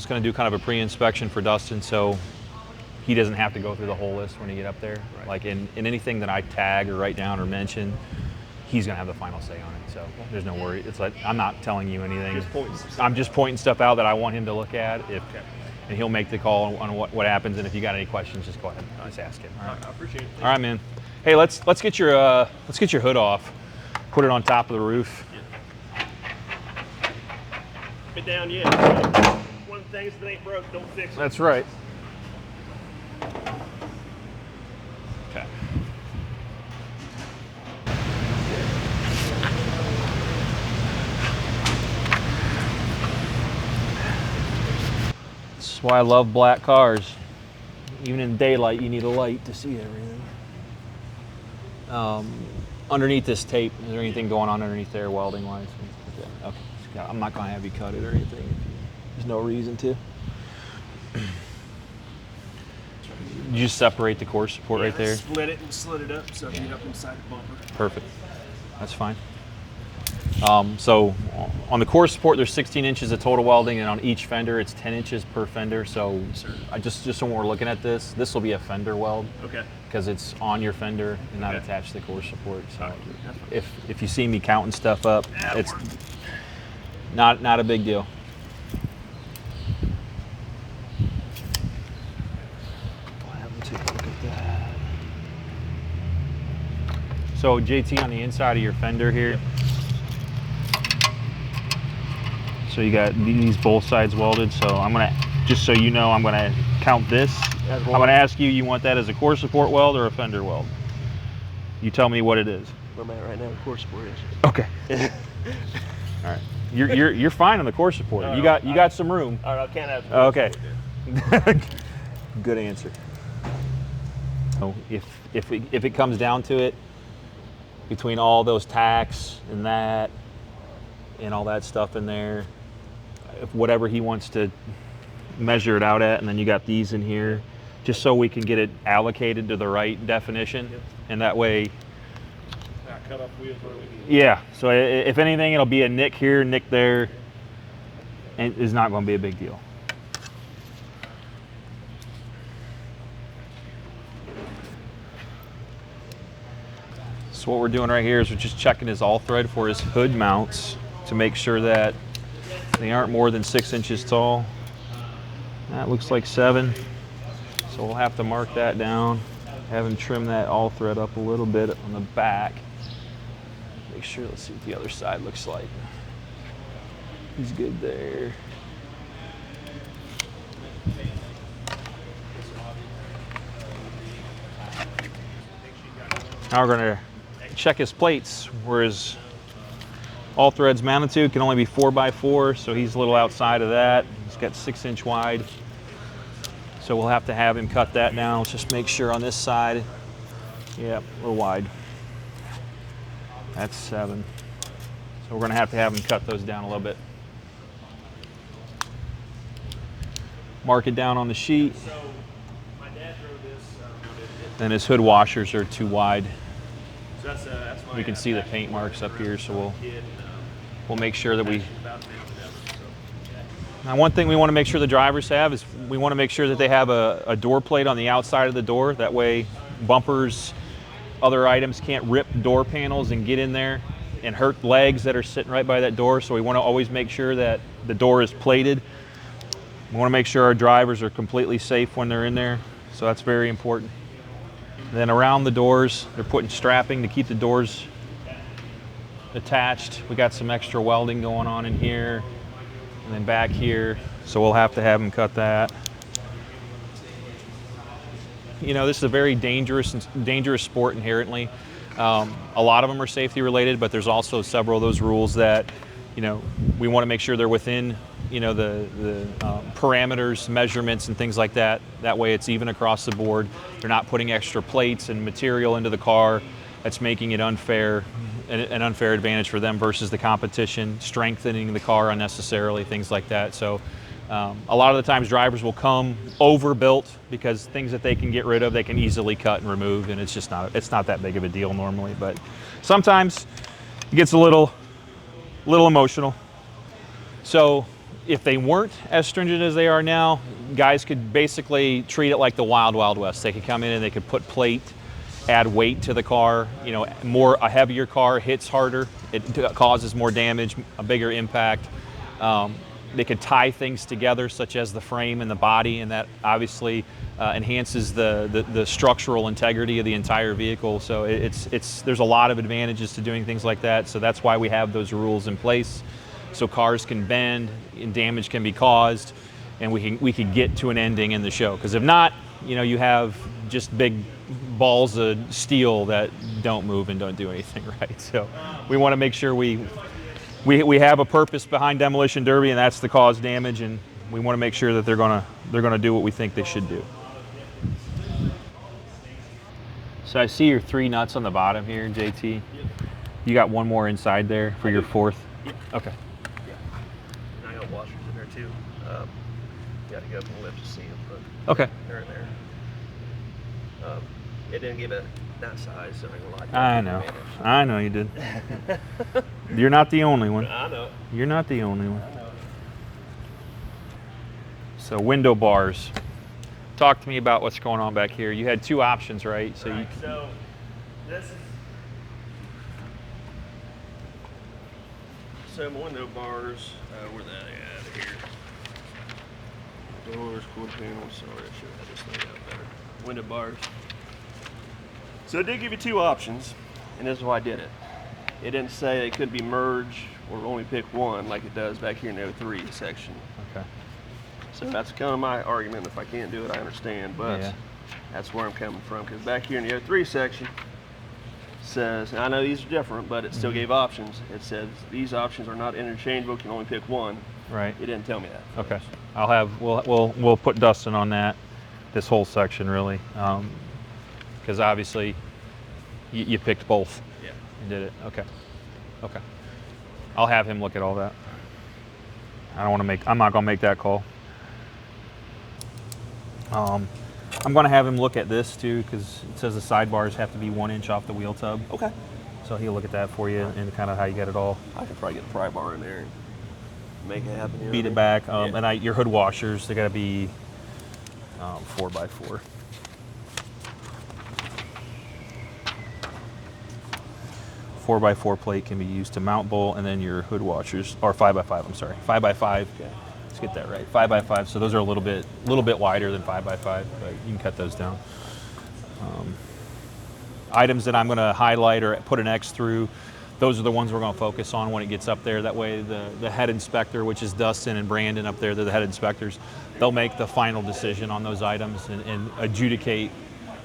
Just going to do kind of a pre-inspection for Dustin, so he doesn't have to go through the whole list when you get up there. Right. Like in anything that I tag or write down or mention, he's going to have the final say on it. So there's no worry. It's like I'm not telling you anything. I'm just pointing stuff out that I want him to look at. And he'll make the call on what happens. And if you got any questions, just go ahead and just ask him. All right. I appreciate it. All right, man. Hey, let's get your hood off. Put it on top of the roof. It down yet. One of the things that ain't broke, don't fix it. That's right. Okay. That's why I love black cars. Even in daylight, you need a light to see everything. Underneath this tape, is there anything going on underneath there, welding-wise? Okay. I'm not going to have you cut it or anything. There's no reason to. You just separate the core support right there? Split it and slid it up so I can get up inside the bumper. Perfect. That's fine. So on the core support, there's 16 inches of total welding, and on each fender, it's 10 inches per fender. So I just when we're looking at this will be a fender weld. Okay. Because it's on your fender and not attached to the core support. So if you see me counting stuff up, it's not a big deal. Take a look at that. So JT, on the inside of your fender here, so you got these both sides welded. So I'm gonna, just so you know, I'm gonna count this. I'm gonna ask you, you want that as a core support weld or a fender weld? You tell me what it is. Where am I at right now? Core support is. Okay. All right. You're fine on the core support. You got some room. All right, I can't have. Okay. Good answer. So if it comes down to it, between all those tacks and that and all that stuff in there, if whatever he wants to measure it out at, and then you got these in here, just so we can get it allocated to the right definition, and that way. Cut off wheels where we need. Yeah. So if anything, it'll be a nick here, nick there, and it's not going to be a big deal. So what we're doing right here is we're just checking his all thread for his hood mounts to make sure that they aren't more than 6 inches tall. That looks like 7. So we'll have to mark that down, have him trim that all thread up a little bit on the back. Make sure, let's see what the other side looks like. He's good there. Now we're going to check his plates, where his all threads mounted to can only be 4x4, so he's a little outside of that. He's got 6-inch wide. So we'll have to have him cut that down. Let's just make sure on this side, yeah, a little wide. That's 7. So we're going to have him cut those down a little bit. Mark it down on the sheet. So my dad drove this. And his hood washers are too wide. So that's why We can see the paint marks up here, so we'll make sure that we. Now, one thing we want to make sure the drivers have is we want to make sure that they have a door plate on the outside of the door. That way, bumpers, other items can't rip door panels and get in there and hurt legs that are sitting right by that door. So we want to always make sure that the door is plated. We want to make sure our drivers are completely safe when they're in there. So that's very important. Then around the doors, they're putting strapping to keep the doors attached. We got some extra welding going on in here and then back here. So we'll have them cut that. You know, this is a very dangerous sport inherently. A lot of them are safety related, but there's also several of those rules that, you know, we want to make sure they're within, you know, the parameters, measurements, and things like that. That way it's even across the board. They're not putting extra plates and material into the car that's making it unfair, an unfair advantage for them versus the competition, strengthening the car unnecessarily, things like that. So a lot of the times drivers will come overbuilt because things that they can get rid of, they can easily cut and remove, and it's just not that big of a deal normally. But sometimes it gets a little emotional. So if they weren't as stringent as they are now, guys could basically treat it like the Wild Wild West. They could come in and they could put plate, add weight to the car. You know, a heavier car hits harder. It causes more damage, a bigger impact. They could tie things together, such as the frame and the body, and that obviously enhances the structural integrity of the entire vehicle. So there's a lot of advantages to doing things like that. So that's why we have those rules in place, so cars can bend and damage can be caused, and we can get to an ending in the show. Because if not, you know, you have just big balls of steel that don't move and don't do anything right. So we want to make sure we have a purpose behind Demolition Derby, and that's to cause damage, and we want to make sure that they're gonna do what we think they should do. So I see your 3 nuts on the bottom here, JT. Yep. You got one more inside there for your 4th? Yep. Okay. Yeah. And I got washers in there too. Got to go up and lift to see them, but Okay. they're in there. It didn't give it that size, so I ain't gonna lie. I know. I know you did. You're not the only one. I know. You're not the only one. So window bars. Talk to me about what's going on back here. You had 2 options, right? So Right, so this is my window bars. Where that at here? Doors, quarter panels. Sorry, I should have had this laid out better. Window bars. So it did give you 2 options, and this is why I did it. It didn't say it could be merged or only pick one like it does back here in the 03 section. Okay. So that's kind of my argument. If I can't do it, I understand, but Yeah. that's where I'm coming from. Because back here in the 03 section says, and I know these are different, but it still gave options. It says these options are not interchangeable. You can only pick one. Right. It didn't tell me that. Okay. We'll put Dustin on that, this whole section really, because obviously you picked both. Yeah. You did it. Okay. Okay. I'll have him look at all that. I'm not gonna make that call. I'm gonna have him look at this too, because it says the sidebars have to be 1 inch off the wheel tub. Okay. So he'll look at that for you and kind of how you get it all. I could probably get a pry bar in there and make it happen. You know Beat what it I mean? back. Yeah. And your hood washers, they gotta be 4x4. 4x4 plate can be used to mount bolt, and then your hood washers, or 5x5. I'm sorry, 5x5. Okay. Let's get that right. 5x5. So those are a little bit wider than 5x5, but you can cut those down. Items that I'm going to highlight or put an X through, those are the ones we're going to focus on when it gets up there. That way, the head inspector, which is Dustin and Brandon up there, they're the head inspectors. They'll make the final decision on those items and adjudicate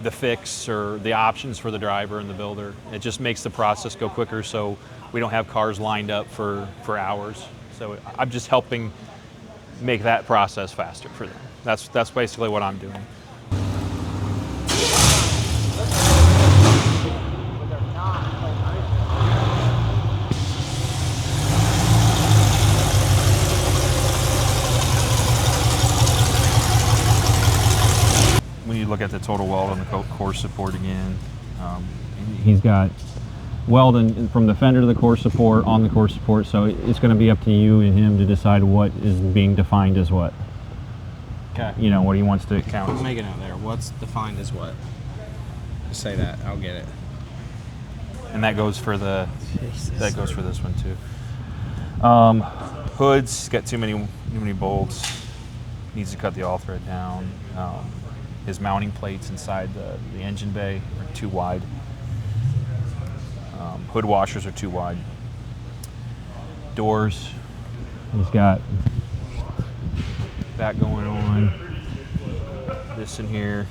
the fix or the options for the driver and the builder. It just makes the process go quicker, so we don't have cars lined up for hours. So I'm just helping make that process faster for them. That's basically what I'm doing. When you look at the total weld on the core support again, he's got welding from the fender to the core support on the core support, so it's going to be up to you and him to decide what is being defined as what. Okay. You know, what he wants to count I'm as. making it there. What's defined as what? Just say that. I'll get it. And that goes for this one too. Hoods got too many bolts. Needs to cut the all thread down. His mounting plates inside the engine bay are too wide. Hood washers are too wide. Doors, he's got that going on. This in here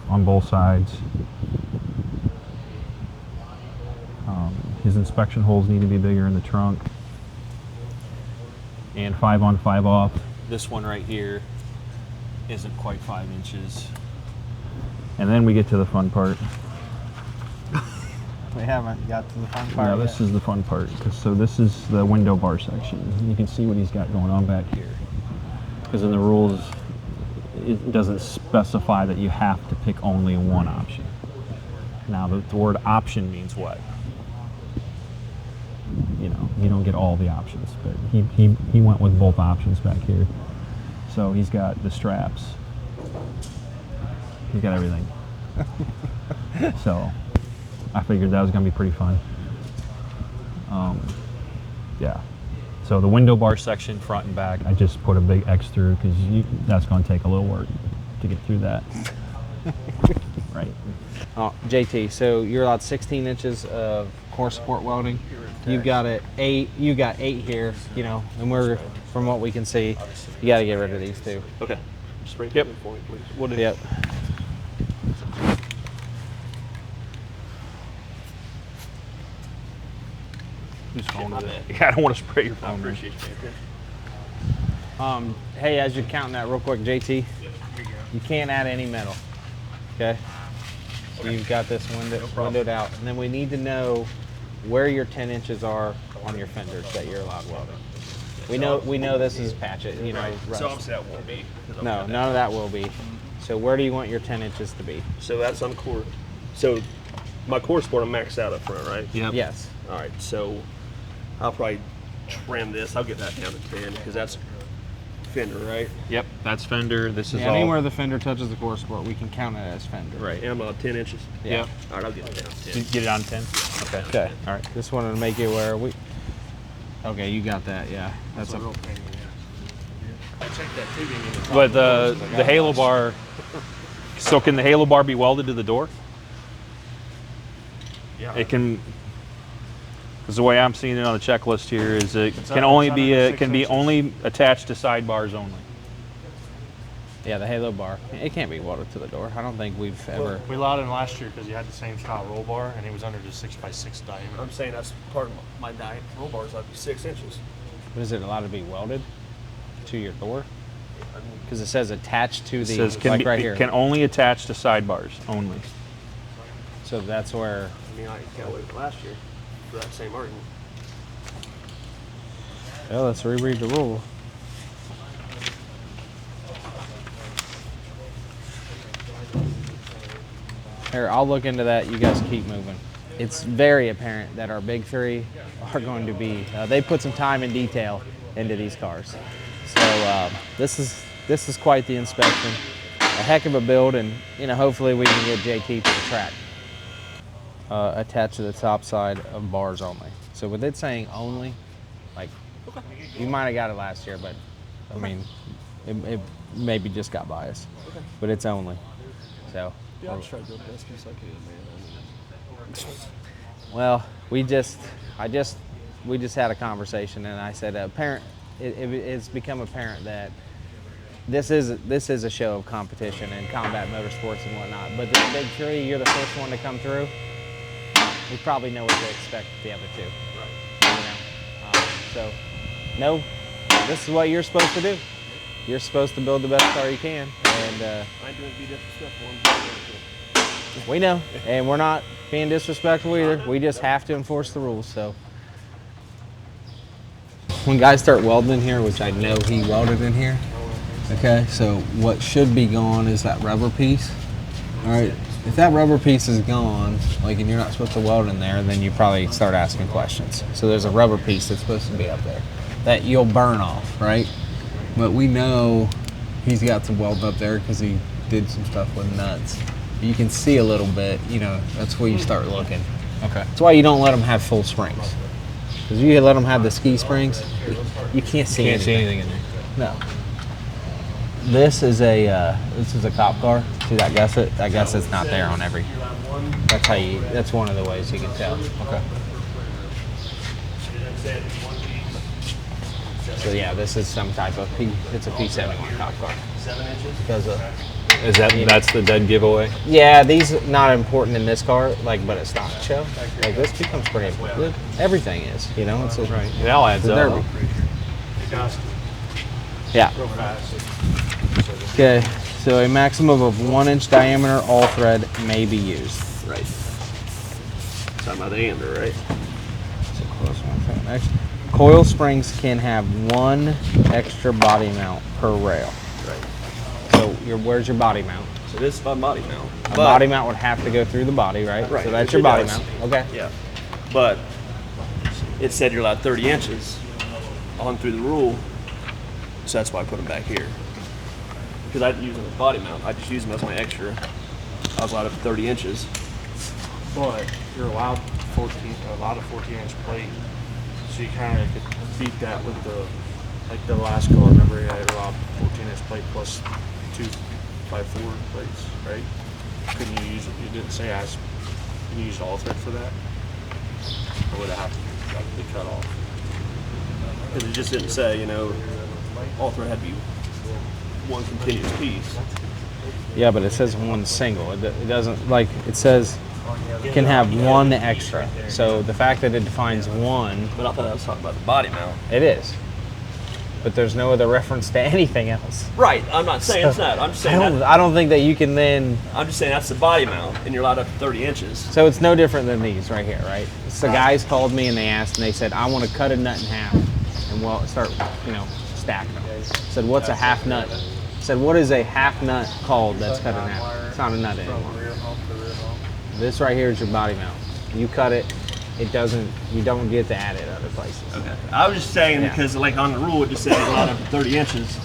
on both sides. His inspection holes need to be bigger in the trunk. And 5 on 5 off. This one right here isn't quite 5 inches. And then we get to the fun part. We haven't got to the fun part Yeah, this is the fun part. So this is the window bar section. You can see what he's got going on back here. Because in the rules, it doesn't specify that you have to pick only one option. Now, the word option means what? you know, you don't get all the options, but he went with both options back here. So he's got the straps. He's got everything. So I figured that was going to be pretty fun. Yeah. So the window bar section, front and back, I just put a big X through because that's going to take a little work to get through that. Right. Oh, JT, so you're allowed 16 inches of core support welding. You've got it 8. You got 8 here, you know, and we're, from what we can see, you got to get rid of these 2. Okay. Spring Yep. for me, please. We'll do. Yep. Whose phone is it? Yeah, I don't want to spray your I phone. appreciate you. Hey, as you're counting that real quick, JT, you can't add any metal. Okay. So you've got this windowed out, and then we need to know where your 10 inches are on your fenders that you're allowed welding. We know this is patch it, you know. Rust. So obviously that won't be. No, none of that will be. So where do you want your 10 inches to be? So that's on core. So my core sport, I'm maxed out up front, right? Yep. Yes. All right. So I'll probably trim this. I'll get that down to 10 because that's Fender, right? Yep, that's Fender. This is Yeah, all. anywhere the fender touches the core support, we can count it as fender. Right. And I'm on 10 inches. Yeah. Yep. All right, I'll get it down to 10. Did you get it on 10? Okay. Okay. All right. Just wanted to make it where we. Okay, you got that. Yeah, that's a. I checked that tubing in the top. But the halo bar. So can the halo bar be welded to the door? Yeah. It can. Because the way I'm seeing it on the checklist here is it It's can un- only it's be under 6 can be inches. only attached to sidebars only. Yeah, the halo bar. It can't be welded to the door. I don't think we've ever. We allowed him last year because he had the same style roll bar and he was under the 6x6 diameter. I'm saying that's part of my diet. Roll bars like 6 inches. But is it allowed to be welded to your door? Because it says attached to It the says can like be, right it here. can only attach to sidebars only. So that's where. I mean, I got away with it last year for that same argument. Well, let's reread the rule. Here, I'll look into that. You guys keep moving. It's very apparent that our big 3 are going to be. They put some time and detail into these cars. So this is quite the inspection. A heck of a build, and you know, hopefully we can get JT to the track. Attached to the top side of bars only. So with it saying only, like you might have got it last year, but I mean, it maybe just got biased. Okay. But it's only. So. Yeah, I'll try to do the best piece I can, man. Well, we just had a conversation, and I said, it's become apparent that this is a show of competition and combat motorsports and whatnot. But the big 3, you're the first one to come through. We probably know what to expect with the other 2. Right. You know? So, no, this is what you're supposed to do. You're supposed to build the best car you can, and I ain't doing it to be disrespectful. we know, and we're not being disrespectful either. We just have to enforce the rules. So, when guys start welding in here, which I know he welded in here, okay. So what should be gone is that rubber piece. All right, if that rubber piece is gone, like, and you're not supposed to weld in there, then you probably start asking questions. So there's a rubber piece that's supposed to be up there that you'll burn off, right? But we know he's got some weld up there because he did some stuff with nuts. You can see a little bit, you know, that's where you start looking. Okay. That's why you don't let them have full springs. Because you let them have the ski springs, you can't see anything. in there. No. This is a cop car. See that gusset? That gusset's not there on every. That's one of the ways you can tell. Okay. So yeah, this is some type of it's a P71 cop car. 7 inches. Because That's the dead giveaway? yeah, these are not important in this car, like, but at stock show, like this becomes pretty important. Everything is, you know, it's a, Right. It all adds it's a up. derby. Yeah. Okay, so a maximum of 1 inch diameter all thread may be used. Right. Talking about the ender, right? So close one for the next. Coil springs can have 1 extra body mount per rail. Right. So where's your body mount? So this is my body mount. A body mount would have to go through the body, right? Right, So that's which your it body does. mount. Okay. Yeah. But it said you're allowed 30 inches on through the rule, so that's why I put them back here. Because I didn't use them as body mount, I just used them as my extra. I was allowed up to 30 inches. But you're allowed a 14-inch plate, so you kind of could beat that with the last car. Remember, you had allowed 14-inch plate plus 2x4 plates, right? Couldn't you use it? You didn't say as. Can you use all thread for that, or would it have to be cut off? Because it just didn't say, all thread had to be one continuous piece. Yeah, but it says one single. It doesn't, like, it says you can have one extra. So the fact that it defines one, But I thought I was talking about the body mount. it is. But there's no other reference to anything else. Right, I'm not saying it's not. I'm just saying I don't think that you can then. I'm just saying that's the body mount, and you're allowed up to 30 inches. So it's no different than these right here, right? So guys called me and they asked, and they said, I want to cut a nut in half, and we'll start, stacking them. I said, what's a half nut? I said, what is a half nut called that's cut in half? It's not a nut anymore. This right here is your body mount. You cut it, you don't get to add it other places. Okay. I was just saying because like on the rule it just says allowed up to 30 inches.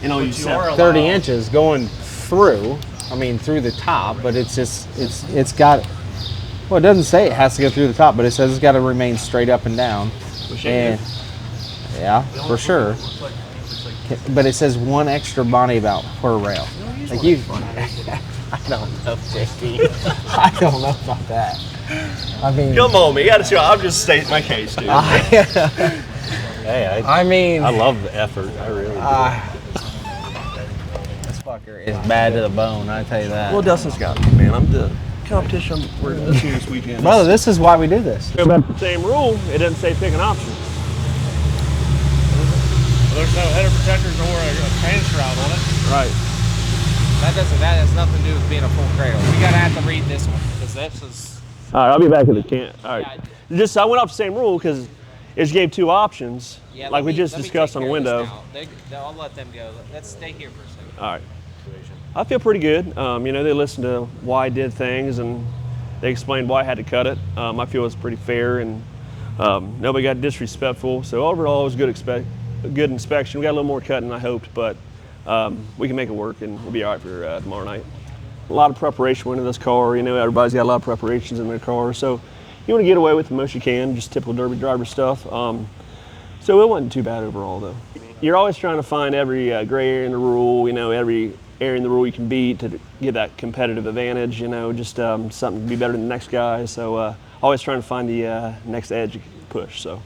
You said 30 inches going through, through the top, but it's got, well, it doesn't say it has to go through the top, but it says it's got to remain straight up and down. And yeah, for sure. But it says one extra body mount per rail. Like you, I don't know, JP. I don't know about that. come on, man. You gotta show. I'm just stating my case, dude. Hey, I love the effort. I really do. This fucker is bad to the bone, I tell you that. Well, Dustin's got me, man. I'm the competition we're going to this weekend. Brother, this is why we do this. About the same rule, it doesn't say pick an option. Well, there's no header protectors or a fan shroud on it. Right. That has nothing to do with being a full cradle. We gotta have to read this one, because this is. All right, I'll be back at the camp. All right. I went off the same rule because it just gave two options, like we just discussed on the window. I'll let them go. Let's stay here for a second. All right. I feel pretty good. They listened to why I did things and they explained why I had to cut it. I feel it was pretty fair and nobody got disrespectful. So overall, it was a good inspection. We got a little more cutting than I hoped, but we can make it work and we'll be all right for tomorrow night. A lot of preparation went into this car. Everybody's got a lot of preparations in their car. So you want to get away with the most you can, just typical derby driver stuff. So it wasn't too bad overall, though. You're always trying to find every gray area in the rule, every area in the rule you can beat to get that competitive advantage, just something to be better than the next guy. So always trying to find the next edge you can push. So.